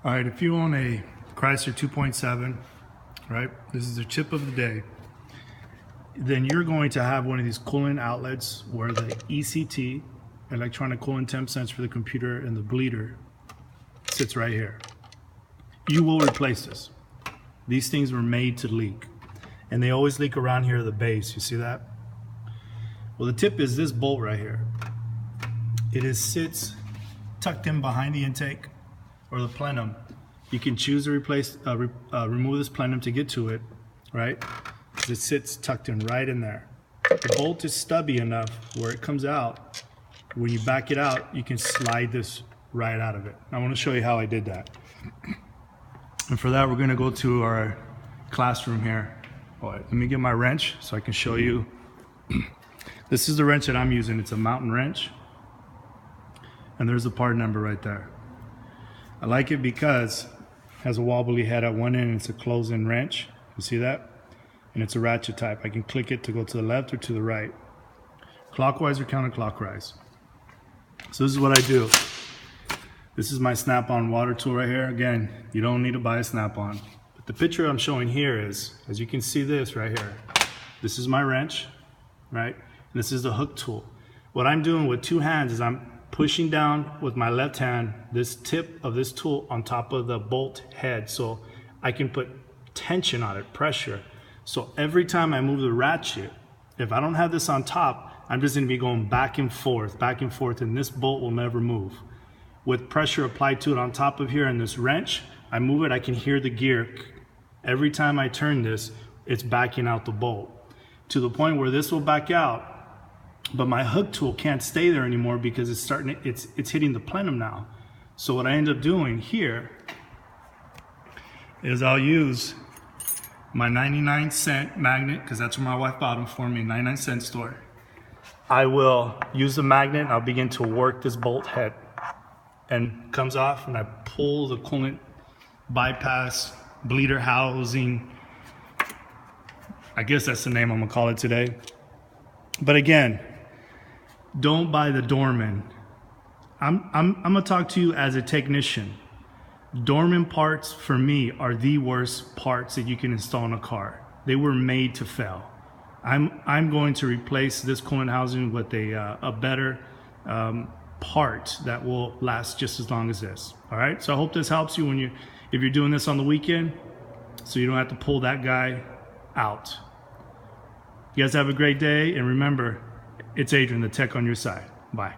All right, if you own a Chrysler 2.7, right, this is the tip of the day, then you're going to have one of these coolant outlets where the ECT, electronic coolant temp sensor for the computer, and the bleeder sits right here. You will replace this. These things were made to leak, and they always leak around here at the base. You see that? Well, the tip is this bolt right here. It sits tucked in behind the intake or the plenum. You can choose to remove this plenum to get to it, right? It sits tucked in right in there. The bolt is stubby enough where it comes out. When you back it out, you can slide this right out of it. I want to show you how I did that. And for that, we're going to go to our classroom here. All right, let me get my wrench so I can show you. This is the wrench that I'm using. It's a mountain wrench. And there's the part number right there. I like it because it has a wobbly head at one end. It's a close-in wrench. You see that? And it's a ratchet type. I can click it to go to the left or to the right, clockwise or counterclockwise. So this is what I do. This is my snap-on water tool right here. Again, you don't need to buy a snap-on. But the picture I'm showing here is, as you can see this right here, this is my wrench, right? And this is the hook tool. What I'm doing with two hands is I'm pushing down with my left hand this tip of this tool on top of the bolt head so I can put tension on it, pressure. So every time I move the ratchet, if I don't have this on top, I'm just going to be going back and forth, and this bolt will never move. With pressure applied to it on top of here and this wrench, I move it, I can hear the gear. Every time I turn this, it's backing out the bolt to the point where this will back out. But my hook tool can't stay there anymore because it's hitting the plenum now. So what I end up doing here is I'll use my 99-cent magnet, because that's where my wife bought them for me, 99-cent store. I will use the magnet and I'll begin to work this bolt head, and comes off, and I pull the coolant bypass bleeder housing. I guess that's the name I'm gonna call it today. But again, don't buy the Dorman. I'm gonna talk to you as a technician. Dorman parts for me are the worst parts that you can install in a car. They were made to fail. I'm going to replace this coolant housing with a better part that will last just as long as this. All right. So I hope this helps you if you're doing this on the weekend, so you don't have to pull that guy out. You guys have a great day, and remember, it's Adrian, the tech on your side. Bye.